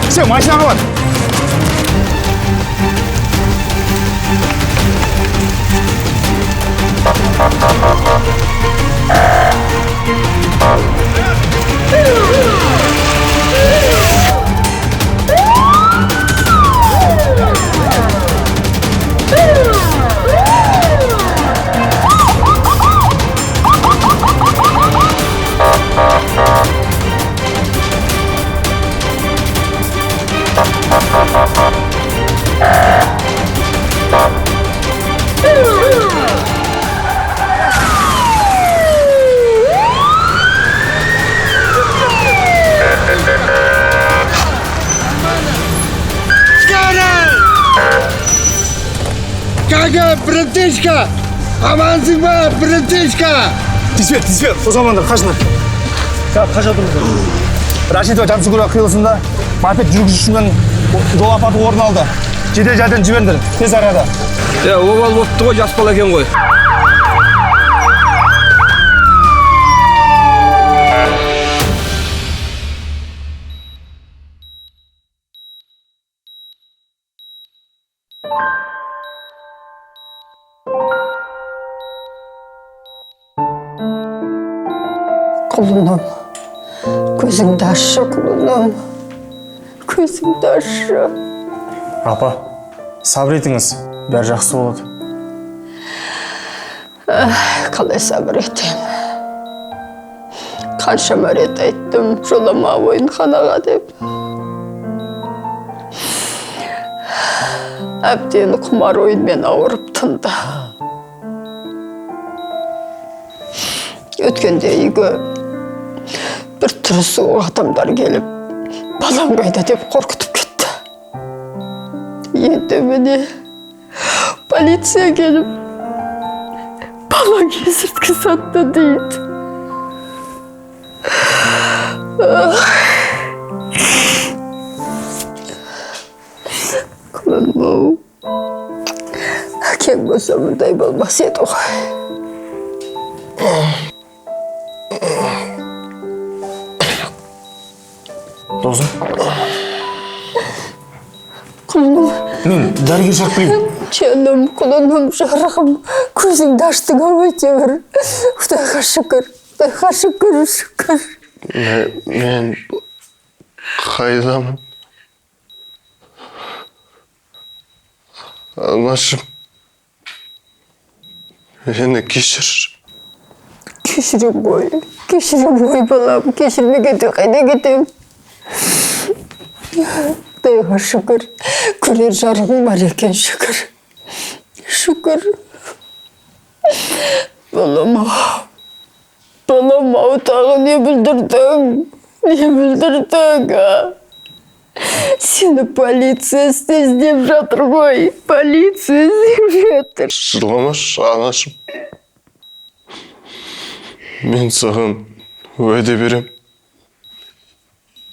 Сен машинаға бар. Kanka, братишка! Амансың ба, братишка! Тиспер, қозғамаңдар, қашыңдар. Қаша тұрыңдар. Рашидова Жансүгірова қиылысында мопед жүргізушісімен жол апаты орын алды. Жедел жәрдем жіберіңдер, тез арада. Обал болыпты ғой, жас бала екен ғой. Құлыным, көзіңді ашы, құлыным. Көзіңді ашы. Апа, сабыр етіңіз, бәрі жақсы болады. Қалай сабыр етем? Қаншама рет айттым, жолама ойынханаға деп. әбден құмар ойынмен ауырып тынды. Өткенде үйге бір түрі суық адамдар келіп, балам қайда деп қорқытып кетті. Енді міне полиция келіп, балаң есірткі сатты дейді. Құлыным-ау, әкең болса мұндай болмас еді ғой. Досым. Құлыным. Мен дәрігер шақырайын. Жаным, құлыным, жарығым, көзіңді аштың ау әйтеуір. Құдайға шүкір, құдайға шүкір, шүкір. Мен қайдамын? Анашым, мені кешір. Кешірім ғой балам, кешірмегенде қайда кетем? Құдайға шүкір, көрер жарығың бар екен, шүкір. Шүкір. Балам-ау, тағы не бүлдірдің? Сені полиция іздеп жатыр ғой, полиция іздеп жатыр. Жыламашы, анашым. Мен саған уәде берем.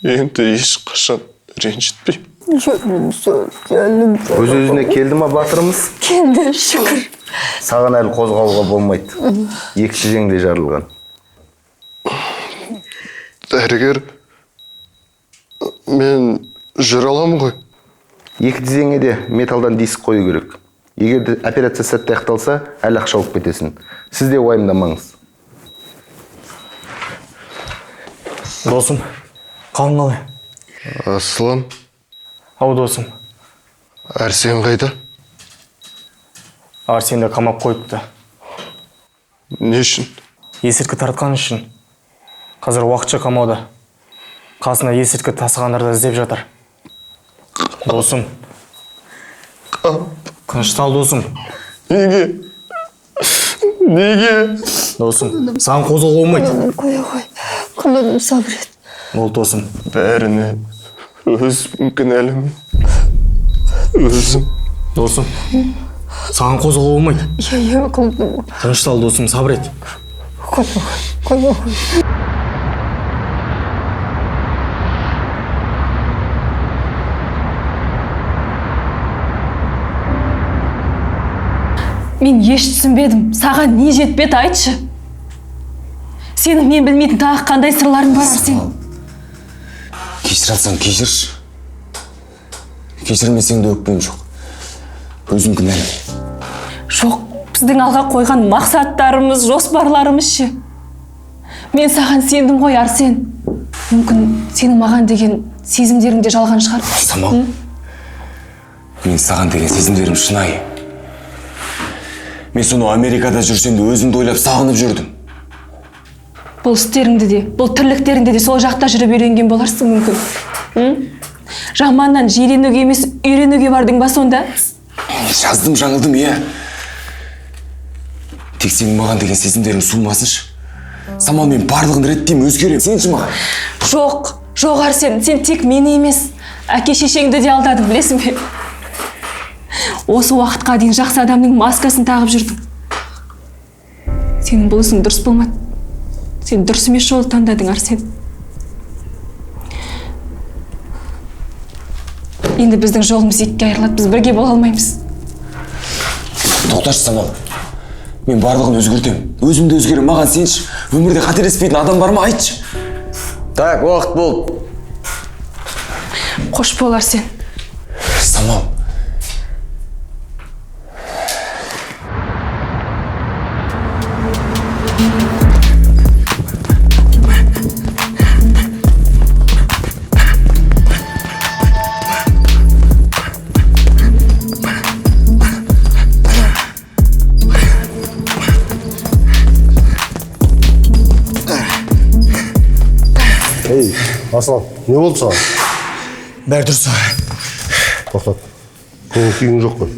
Енді ешқашан ренжітпеймін. Жаным сол. Өз-өзіне келді ма батырымыз? Келді, шүкір. Саған әлі қозғалуға болмайды. Екі тізеңде жарылған. Дәрігер, мен жүре аламын ғой. Екі тізеңе де металдан диск қою керек. Егер операция сәтті аяқталса, әлі ақша алып кетесің. Сіз де уайымдамаңыз. Досым, қалың қалай? Аслан. Ау досым. Арсен қайда? Арсенді қамап қойыпты. Не үшін? Есірткі тартқан үшін. Қазір уақытша қамауда. Қасына есірткі тасығандарды іздеп жатыр. Досым. Тыныштал досым. Неге? Досым, саған қозғалуға болмайды. Қоя қой, құлыным сабыр ет. Бол досым. Бәріне өзім кінәлімін. Өзім. Досым, саған қозғалуға болмайды. Иә, құлыным. Тыныштал досым, сабыр ет. Қоя қой. Мен еш түсінбедім. Саған не жетпеді, айтшы. Сенің мен білмейтін тағы қандай сырларың бар, Арсен? Кешір алсаң, кешірші. Кешірмесең де өкпем жоқ. Өзім кінәлі. Жоқ, біздің алға қойған мақсаттарымыз, жоспарларымыз ше. Мен саған сендім ғой, Арсен. Мүмкін сенің маған деген сезімдеріңде жалған шығар. Самал, мен саған деген сезімдерім шынайы. Мен соны Америкада жүрсем де өзімді ойлап сағынып жүрдім. Бұл істеріңді де, бұл тірліктеріңді де сол жақта жүріп үйренген боларсың мүмкін. Жаманнан жиренуге емес, үйренуге бардың ба сонда? Жаздым, жаңылдым, иә. Тек сенің маған деген сезімдерің суымасыншы. Самал, мен барлығын реттеймін, өзгерем. Сенші маған? Жоқ, Арсен, сен тек мені емес, әке-шешеңді де алдадың, білесің бе? Осы уақытқа дейін жақсы адамның маскасын тағып жүрдің. Сенің бұл ісің дұрыс болмады. Сен дұрыс емес жолды таңдадың, Арсен. Енді біздің жолымыз екіге айырылады, біз бірге бола алмаймыз. Тоқташы, Самал. Мен барлығын өзгертем. Өзімді өзгерем, маған сенші. Өмірде қателеспейтін адам бар ма, айтшы. Так, уақыт болды. Қош бол, Арсен. Самал. Аслан, не болды саған? Бәрі дұрыс. Тоқтат. көңіл күйің жоқ қой.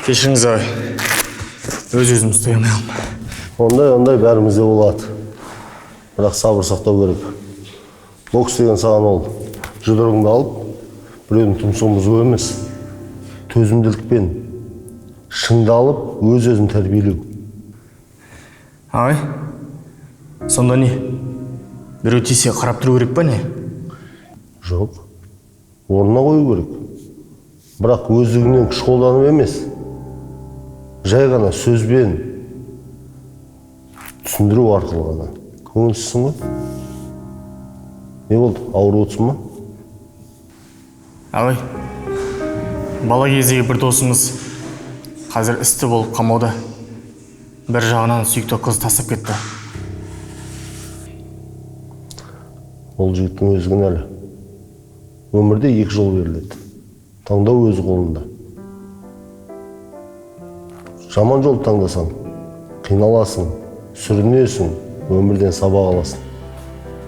Кешіріңіз ағай. Өз-өзімді ұстай алмаймын. Ондай бәрімізде болады. Бірақ сабыр сақтау керек. Бокс деген саған ол жұдырығыңды алып, біреудің тұмсығын бұзу емес. Төзімділікпен шыңдалып, өз-өзін тәрбиелеу. Ағай, сонда не? Біреу тисе қарап тұру керек па не? Жоқ, орнына қою керек. Бірақ өздігінен күш қолданып емес, жай ғана сөзбен түсіндіру арқылы ғана. Көңілсізсің ғой? Не болды, ауырып отырсың ба? Ағай, бала кездегі бір досымыз қазір істі болып қамауда. Бір жағынан сүйікті қыз тастап кетті. Ол жігіттің өзі кінәлі. Өмірде екі жол беріледі. Таңдау өз қолында. Жаман жол таңдасаң, қиналасың, сүрінесің, өмірден сабақ аласың.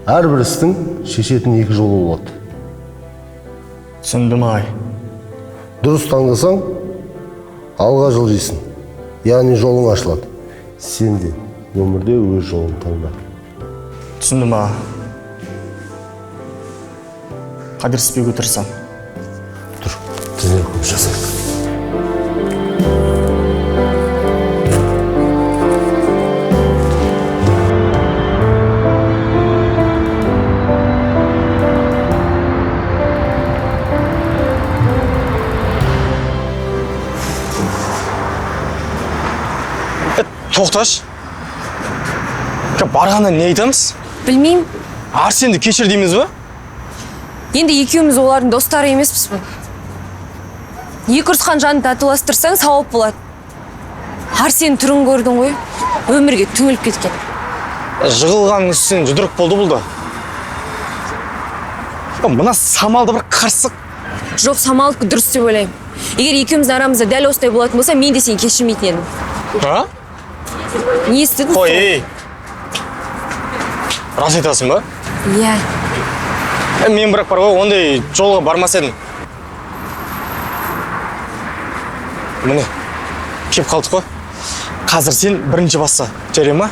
Әрбір істің шешетін екі жолы болады. Түсіндім ағай. Дұрыс таңдасаң, алға жылжисың. Яғни жолың ашылады. Сен де өмірде өз жолын таңда. Түсіндім аға. Қадіріспеуге тырысам. Тұр, тізіне көп жасайық. Тоқташ. Барғаннан не айтамыз? Білмеймін. Арсенді кешір дейміз бе? Енді екеуміз олардың достары емеспіз бе? Екі ұрысқан жанды татуластырсаң сауап болады. Арсен түрін көрдің ғой, өмірге түңіліп кеткен. Жығылған үстен жұдырық болды бұл да. Мына самалды бір қарсық. Жоқ, самалдық дұрыс деп ойлаймын. Егер екеуміздің арамызда дәл осылай болатын болса, мен де сені кешірмейтін едім. Ha? Не істедің? Қой, ей! Рас айтасың ба? Иә. Мен бірақ бар ғой, ондай жолға бармас едім. Міне, кеп қалдық қой. Қазір сен бірінші басса, жарай ма?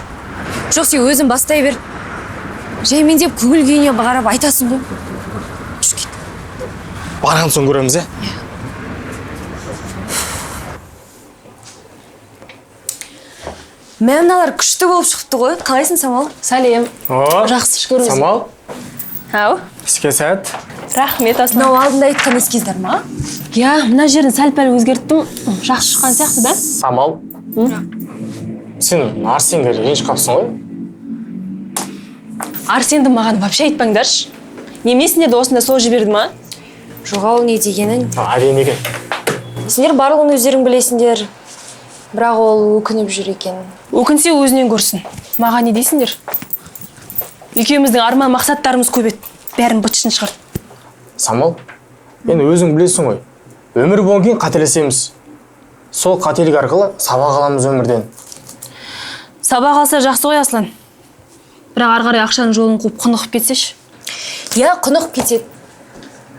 Жоқ, сен өзің бастай бер. Жай мен деп көңіл күйіне қарап айтасың ғой. Түш кет. Барған соң көреміз, е? Мәмналар күшті болып шықты ғой. Қалайсың, Самал? Сәлем. Жақсы көріңіз. Самал? Ау? Іске сәт. Рахмет, Асма. Мынау алдында айтқан ескіздер ма? Я, мына жерін сәл-пәл өзгерттім. Жақсы шыққан сияқты, да? Самал? Сен Арсенге ренжіп қалыпсың ғой? Арсенді маған вообще айтпаңдаршы. Немесіне де осында сол жіберді ма? Жоға, ол не дегенің? Әдемі екен. Сендер барлығын өздерің білесіңдер. Бірақ ол өкініп жүр екен. Өкінсе өзінен көрсін. Маған не дейсіңдер? Екеуміздің арман мақсаттарымыз көп еді. Бәрін бытшын шығарды. Самал, енді өзің білесің ғой. Өмір болған кейін қателесеміз. Сол қателік арқылы сабақ аламыз өмірден. Сабақ алса жақсы ғой, Аслан. Бірақ ары қарай ақшаның жолын қуып құнығып кетсеші. Я, құнығып кетеді.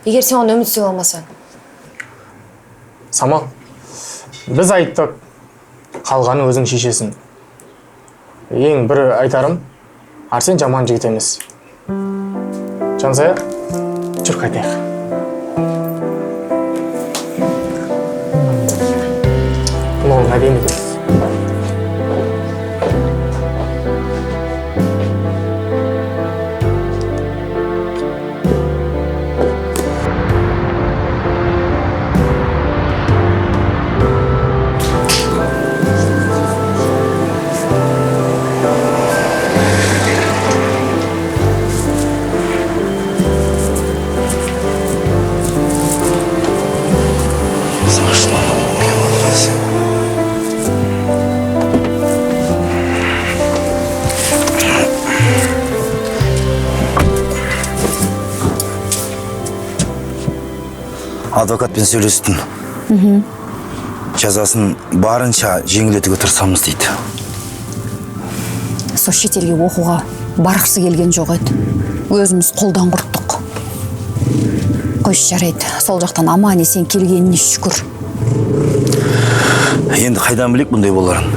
Егер сен оны үміт сүй алмасаң. Самал, біз айттық, қалғаны өзің шешесің. Ең бір айтарым, Арсен жаман жігіт емес. Жансая, жүр қайтайық. Бұл әдемі екен. Адвокатпен сөйлестім. Жазасын барынша жеңілдетуге тырысамыз дейді. сол шетелге оқуға барғысы келген жоқ еді. Өзіміз қолдан құрттық. Қойшы жарайды, сол жақтан аман есен келгеніне шүкір. Енді қайдан білек бұндай боларын?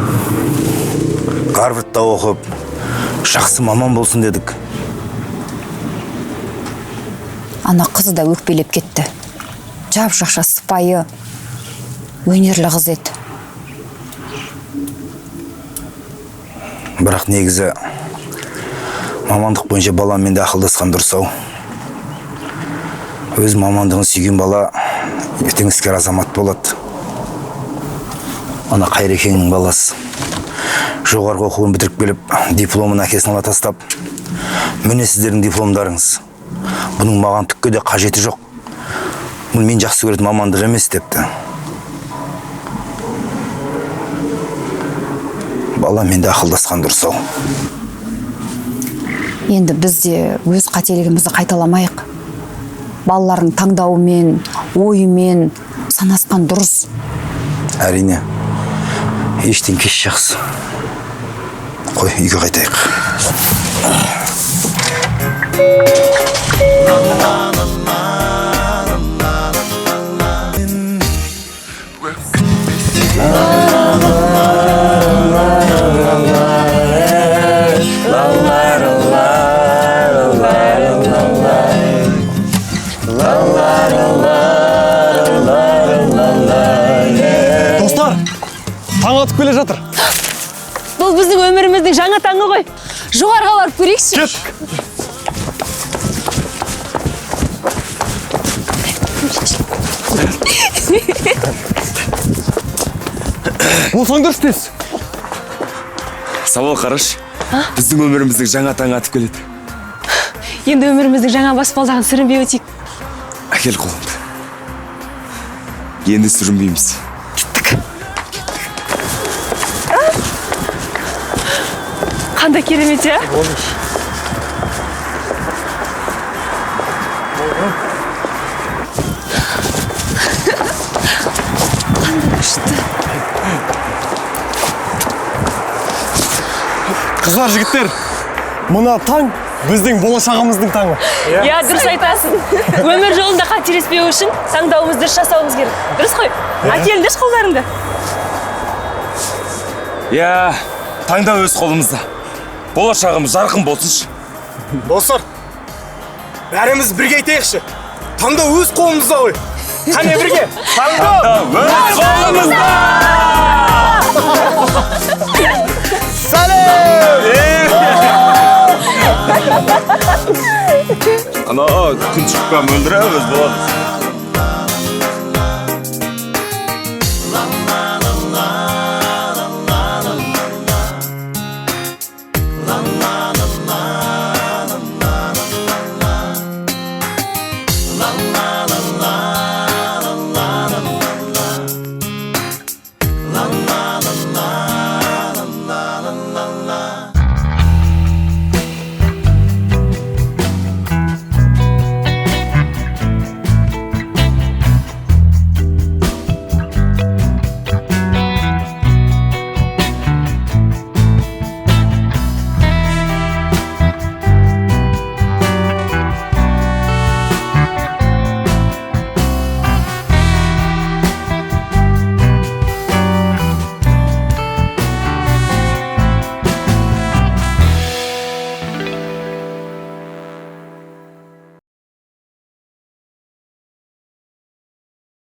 Гарвардта оқып, жақсы маман болсын дедік. Ана қызы да өкпелеп кетті. Жап-жақша сыпайы, өнерлі қыз еді. Бірақ негізі мамандық бойынша баламмен де ақылдасқан дұрыс-ау. Өз мамандығын сүйген бала ертең іскер азамат болады. Ана Қайрекеңнің баласы. Жоғарғы оқуын бітіріп келіп, дипломын әкесін ала тастап, міне сіздердің дипломдарыңыз. Бұның маған түкке де қажеті жоқ. Бұл мен жақсы көретін мамандық емес депті. Баламен де ақылдасқан дұрыс-ау. Енді біз де өз қателігімізді қайталамайық. Балалардың таңдауымен, ойымен санасқан дұрыс. Әрине, ештен кеш жақсы. Қой, үйге қайтайық. Достар, таң атып келе жатыр. Бұл біздің өміріміздің жаңа таңы ғой. Жоғарға барып көрейікші. Кеттік. Болсаңдаршы тез. Сауал қараш. Біздің өміріміздің жаңа таң атып келеді. Енді өміріміздің жаңа баспалдағын сүрінбей өтейік. Әкел қолымды. Енді сүрінбейміз. Қандай керемет, я? Қыздар, жігіттер, мына таң біздің болашағымыздың таңы. Я, дұрыс айтасың. Өмір жолында қателеспеу үшін таңдауымызды дұрыс жасауымыз керек. Дұрыс қой? Әкеліңдерші қолдарыңды. Я, таңда өз қолымызда. Болашағымыз жарқын болсыншы. Достар, бәріміз бірге айтайықшы. Таңда өз қолымызда ғой. Қане бірге? Таңда өз қолымызда! Ана күн шықпа мөлдірі өз болады.